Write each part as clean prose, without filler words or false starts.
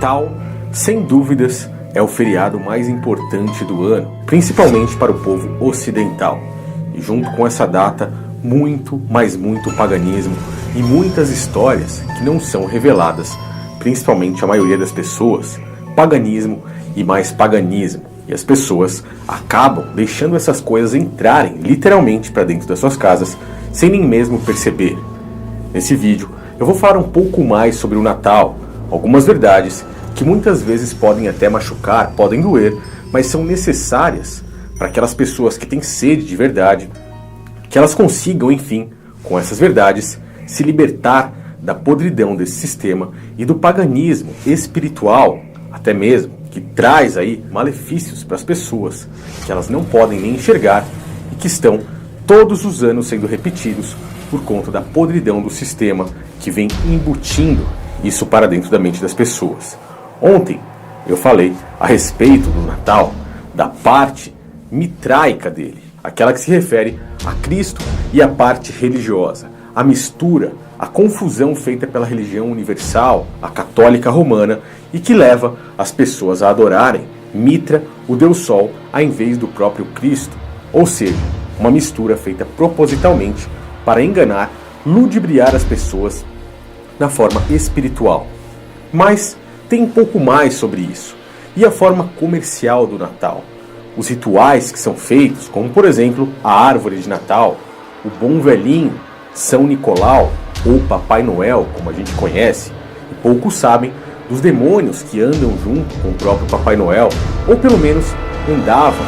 Natal, sem dúvidas, é o feriado mais importante do ano, principalmente para o povo ocidental. E junto com essa data, muito, mas muito paganismo e muitas histórias que não são reveladas, principalmente a maioria das pessoas, paganismo e mais paganismo. E as pessoas acabam deixando essas coisas entrarem literalmente para dentro das suas casas, sem nem mesmo perceber. Nesse vídeo, eu vou falar um pouco mais sobre o Natal, algumas verdades que muitas vezes podem até machucar, podem doer, mas são necessárias para aquelas pessoas que têm sede de verdade, que elas consigam, enfim, com essas verdades, se libertar da podridão desse sistema e do paganismo espiritual, até mesmo, que traz aí malefícios para as pessoas, que elas não podem nem enxergar e que estão todos os anos sendo repetidos por conta da podridão do sistema que vem embutindo isso para dentro da mente das pessoas. Ontem eu falei a respeito do Natal, da parte mitraica dele, aquela que se refere a Cristo e a parte religiosa, a mistura, a confusão feita pela religião universal, a católica romana, e que leva as pessoas a adorarem Mitra, o Deus Sol, ao invés do próprio Cristo, ou seja, uma mistura feita propositalmente para enganar, ludibriar as pessoas na forma espiritual. Mas tem um pouco mais sobre isso. E a forma comercial do Natal? Os rituais que são feitos, como por exemplo a árvore de Natal, o bom velhinho, São Nicolau ou Papai Noel, como a gente conhece, e poucos sabem dos demônios que andam junto com o próprio Papai Noel, ou pelo menos andavam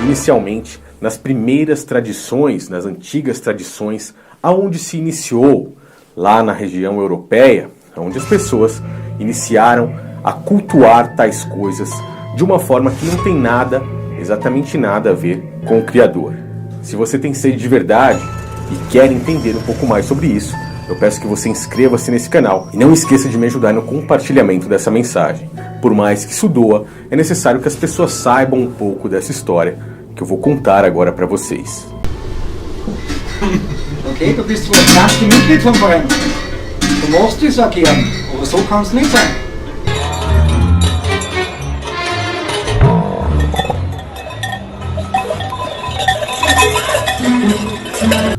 inicialmente nas primeiras tradições, nas antigas tradições, aonde se iniciou lá na região europeia, onde as pessoas iniciaram a cultuar tais coisas de uma forma que não tem nada, exatamente nada a ver com o Criador. Se você tem sede de verdade e quer entender um pouco mais sobre isso, eu peço que você inscreva-se nesse canal e não esqueça de me ajudar no compartilhamento dessa mensagem. Por mais que isso doa, é necessário que as pessoas saibam um pouco dessa história que eu vou contar agora para vocês. Okay, du bist wohl das erste Mitglied vom Verein. Du musst dies agieren, aber so kann es nicht sein.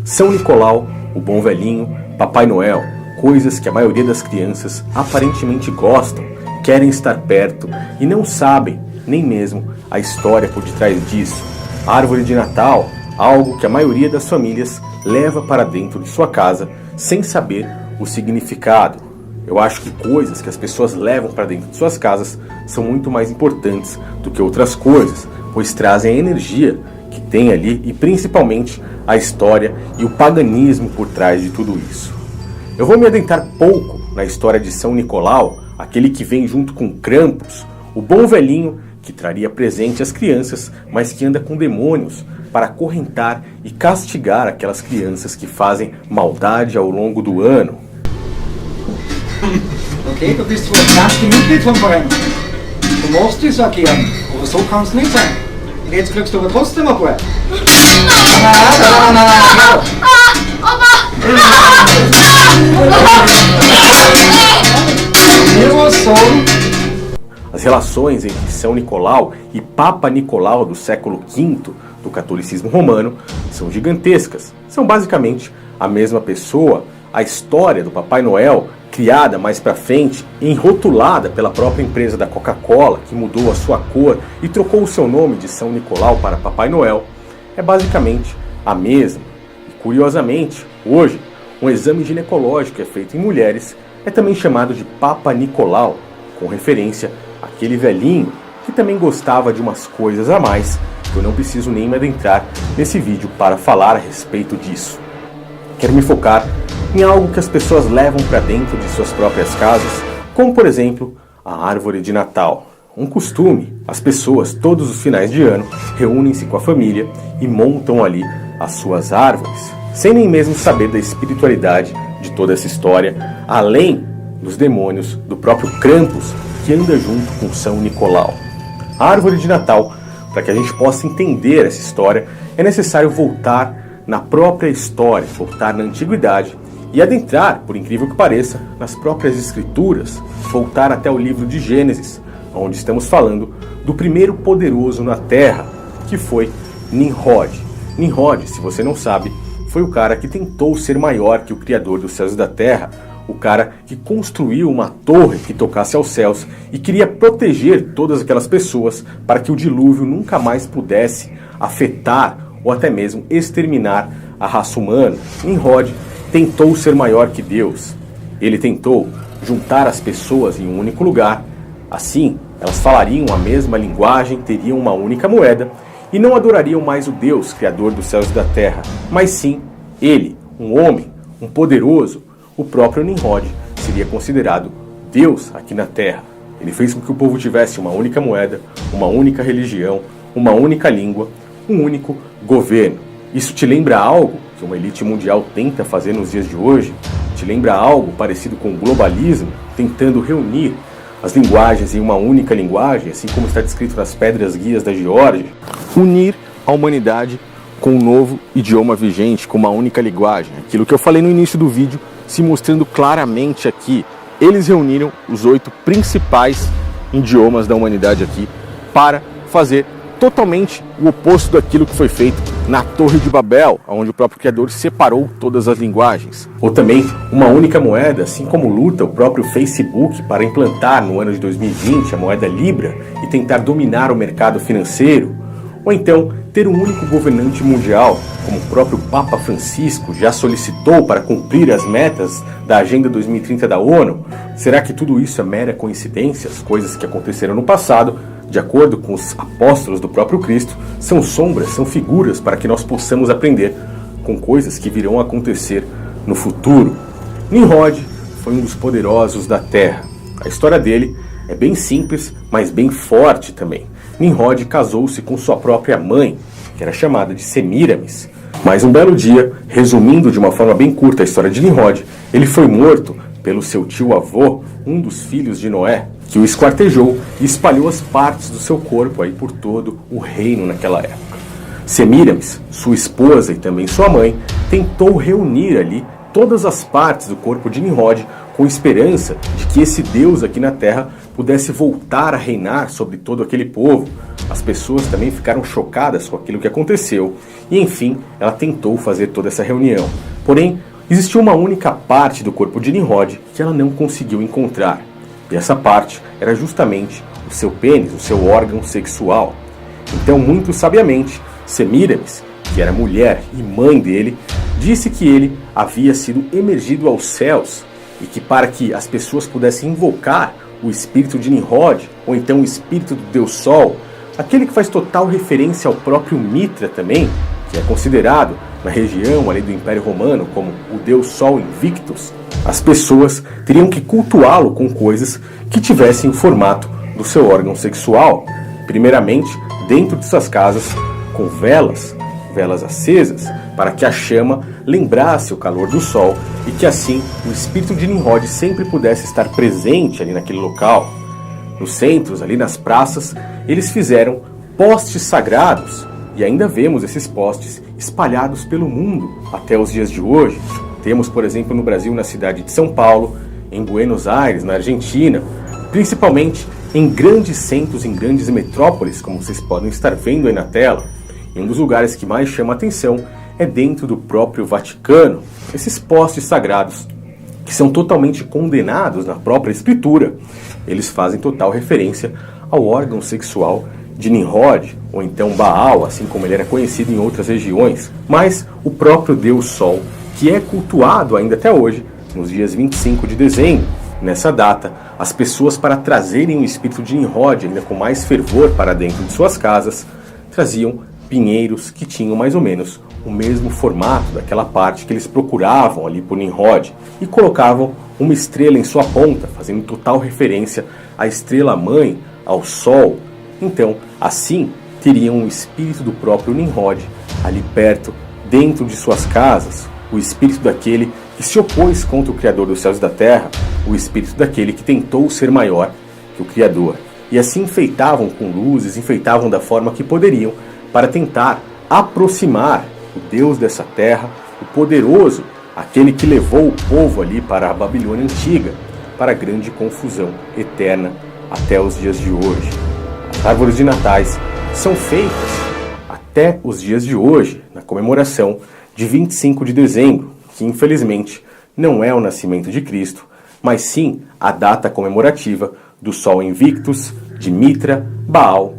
São Nicolau, o bom velhinho, Papai Noel, coisas que a maioria das crianças aparentemente gostam, querem estar perto e não sabem nem mesmo a história por detrás disso. A árvore de Natal, algo que a maioria das famílias leva para dentro de sua casa sem saber o significado. Eu acho que coisas que as pessoas levam para dentro de suas casas são muito mais importantes do que outras coisas, pois trazem a energia que tem ali e principalmente a história e o paganismo por trás de tudo isso. Eu vou me adentrar pouco na história de São Nicolau, aquele que vem junto com Krampus, o bom velhinho que traria presente às crianças, mas que anda com demônios para acorrentar e castigar aquelas crianças que fazem maldade ao longo do ano. Okay, du bist wohl das erste Mitglied vom Verein. Du musst dies agieren, aber so kann es nicht sein. Und jetzt kriegst du aber trotzdem ein paar. As relações entre São Nicolau e Papa Nicolau do século V do catolicismo romano são gigantescas. São basicamente a mesma pessoa. A história do Papai Noel, criada mais pra frente, enrotulada pela própria empresa da Coca-Cola, que mudou a sua cor e trocou o seu nome de São Nicolau para Papai Noel, é basicamente a mesma. E curiosamente, hoje, um exame ginecológico que é feito em mulheres é também chamado de Papa Nicolau, com referência àquele velhinho que também gostava de umas coisas a mais, que eu não preciso nem me adentrar nesse vídeo para falar a respeito disso. Quero me focar em algo que as pessoas levam para dentro de suas próprias casas, como por exemplo, a árvore de Natal. Um costume, as pessoas todos os finais de ano reúnem-se com a família e montam ali as suas árvores, sem nem mesmo saber da espiritualidade de toda essa história, além dos demônios do próprio Krampus, que anda junto com São Nicolau. A árvore de Natal, para que a gente possa entender essa história, é necessário voltar na própria história, voltar na antiguidade e adentrar, por incrível que pareça, nas próprias escrituras, voltar até o livro de Gênesis, onde estamos falando do primeiro poderoso na Terra, que foi Nimrod. Nimrod, se você não sabe, foi o cara que tentou ser maior que o Criador dos céus e da terra, o cara que construiu uma torre que tocasse aos céus e queria proteger todas aquelas pessoas para que o dilúvio nunca mais pudesse afetar ou até mesmo exterminar a raça humana. Nimrod tentou ser maior que Deus. Ele tentou juntar as pessoas em um único lugar. Assim, elas falariam a mesma linguagem, teriam uma única moeda e não adorariam mais o Deus, Criador dos céus e da terra, mas sim ele, um homem, um poderoso. O próprio Nimrod seria considerado Deus aqui na terra. Ele fez com que o povo tivesse uma única moeda, uma única religião, uma única língua, um único governo. Isso te lembra algo que uma elite mundial tenta fazer nos dias de hoje? Te lembra algo parecido com o globalismo, tentando reunir as linguagens em uma única linguagem, assim como está descrito nas pedras guias da Geórgia? Unir a humanidade com um novo idioma vigente, com uma única linguagem. Aquilo que eu falei no início do vídeo, se mostrando claramente aqui. Eles reuniram os 8 principais idiomas da humanidade aqui para fazer totalmente o oposto daquilo que foi feito na Torre de Babel, onde o próprio Criador separou todas as linguagens. Ou também uma única moeda, assim como luta o próprio Facebook para implantar no ano de 2020 a moeda Libra e tentar dominar o mercado financeiro. Ou então ter um único governante mundial, como o próprio Papa Francisco já solicitou para cumprir as metas da Agenda 2030 da ONU. Será que tudo isso é mera coincidência? As coisas que aconteceram no passado, de acordo com os apóstolos do próprio Cristo, são sombras, são figuras para que nós possamos aprender com coisas que virão a acontecer no futuro. Nimrod foi um dos poderosos da Terra. A história dele é bem simples, mas bem forte também. Nimrod casou-se com sua própria mãe, que era chamada de Semíramis. Mas um belo dia, resumindo de uma forma bem curta a história de Nimrod, ele foi morto pelo seu tio-avô, um dos filhos de Noé, que o esquartejou e espalhou as partes do seu corpo aí por todo o reino naquela época. Semíramis, sua esposa e também sua mãe, tentou reunir ali todas as partes do corpo de Nimrod com esperança de que esse Deus aqui na Terra pudesse voltar a reinar sobre todo aquele povo. As pessoas também ficaram chocadas com aquilo que aconteceu e, enfim, ela tentou fazer toda essa reunião. Porém, existiu uma única parte do corpo de Nimrod que ela não conseguiu encontrar. E essa parte era justamente o seu pênis, o seu órgão sexual. Então, muito sabiamente, Semíramis, que era mulher e mãe dele, disse que ele havia sido emergido aos céus e que para que as pessoas pudessem invocar o espírito de Nimrod, ou então o espírito do Deus Sol, aquele que faz total referência ao próprio Mitra também, que é considerado na região ali do Império Romano como o Deus Sol Invictus, as pessoas teriam que cultuá-lo com coisas que tivessem o formato do seu órgão sexual. Primeiramente, dentro de suas casas, com velas acesas, para que a chama lembrasse o calor do sol e que assim o espírito de Nimrod sempre pudesse estar presente ali naquele local. Nos centros, ali nas praças, eles fizeram postes sagrados e ainda vemos esses postes espalhados pelo mundo até os dias de hoje. Temos, por exemplo, no Brasil, na cidade de São Paulo, em Buenos Aires, na Argentina, principalmente em grandes centros, em grandes metrópoles, como vocês podem estar vendo aí na tela. E um dos lugares que mais chama a atenção é dentro do próprio Vaticano. Esses postes sagrados, que são totalmente condenados na própria Escritura, eles fazem total referência ao órgão sexual de Nimrod, ou então Baal, assim como ele era conhecido em outras regiões, mas o próprio Deus Sol, que é cultuado ainda até hoje, nos dias 25 de dezembro. Nessa data, as pessoas, para trazerem o espírito de Nimrod ainda com mais fervor para dentro de suas casas, traziam pinheiros que tinham mais ou menos o mesmo formato daquela parte que eles procuravam ali por Nimrod e colocavam uma estrela em sua ponta, fazendo total referência à estrela mãe, ao sol. Então, assim, teriam o espírito do próprio Nimrod ali perto, dentro de suas casas, o espírito daquele que se opôs contra o Criador dos céus e da terra, o espírito daquele que tentou ser maior que o Criador. E assim enfeitavam com luzes, enfeitavam da forma que poderiam, para tentar aproximar o Deus dessa terra, o poderoso aquele que levou o povo ali para a Babilônia antiga, para a grande confusão eterna até os dias de hoje. As árvores de natais são feitas até os dias de hoje, na comemoração de 25 de dezembro, que infelizmente não é o nascimento de Cristo, mas sim a data comemorativa do Sol Invictus, de Mitra, Baal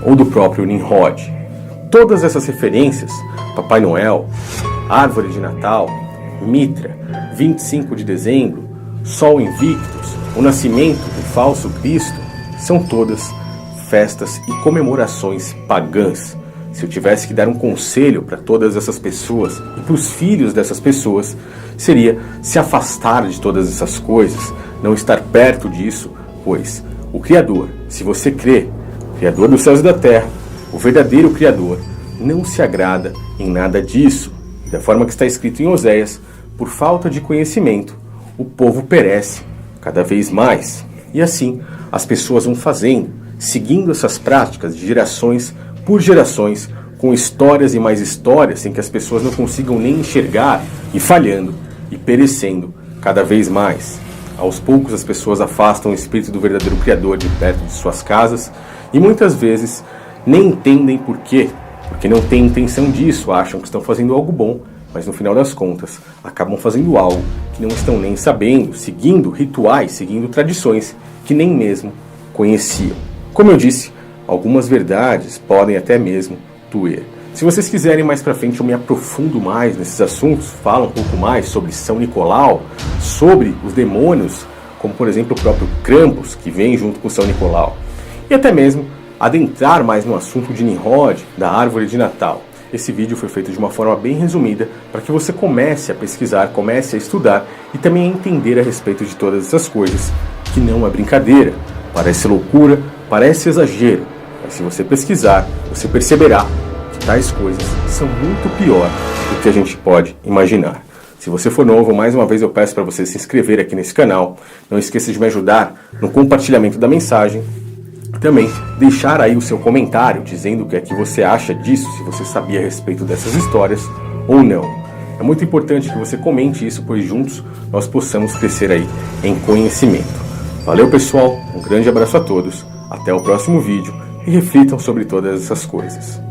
ou do próprio Nimrod. Todas essas referências, Papai Noel, árvore de Natal, Mitra, 25 de dezembro, Sol Invictus, o nascimento do falso Cristo, são todas festas e comemorações pagãs. Se eu tivesse que dar um conselho para todas essas pessoas e para os filhos dessas pessoas, seria se afastar de todas essas coisas, não estar perto disso, pois o Criador, se você crê, o Criador dos céus e da terra, o verdadeiro Criador, não se agrada em nada disso. Da forma que está escrito em Oséias, por falta de conhecimento, o povo perece cada vez mais. E assim, as pessoas vão fazendo, seguindo essas práticas de gerações por gerações, com histórias e mais histórias, sem que as pessoas não consigam nem enxergar, e falhando e perecendo cada vez mais. Aos poucos as pessoas afastam o espírito do verdadeiro Criador de perto de suas casas, e muitas vezes nem entendem por quê, porque não têm intenção disso, acham que estão fazendo algo bom, mas no final das contas acabam fazendo algo que não estão nem sabendo, seguindo rituais, seguindo tradições que nem mesmo conheciam. Como eu disse, algumas verdades podem até mesmo doer. Se vocês quiserem mais pra frente eu me aprofundo mais nesses assuntos, falo um pouco mais sobre São Nicolau, sobre os demônios, como por exemplo o próprio Krampus, que vem junto com São Nicolau, e até mesmo adentrar mais no assunto de Nimrod, da árvore de Natal. Esse vídeo foi feito de uma forma bem resumida para que você comece a pesquisar, comece a estudar e também a entender a respeito de todas essas coisas, que não é brincadeira, parece loucura, parece exagero, mas se você pesquisar, você perceberá que tais coisas são muito pior do que a gente pode imaginar. Se você for novo, mais uma vez eu peço para você se inscrever aqui nesse canal, não esqueça de me ajudar no compartilhamento da mensagem, também deixar aí o seu comentário dizendo o que é que você acha disso, se você sabia a respeito dessas histórias ou não. É muito importante que você comente isso, pois juntos nós possamos crescer aí em conhecimento. Valeu pessoal, um grande abraço a todos, até o próximo vídeo e reflitam sobre todas essas coisas.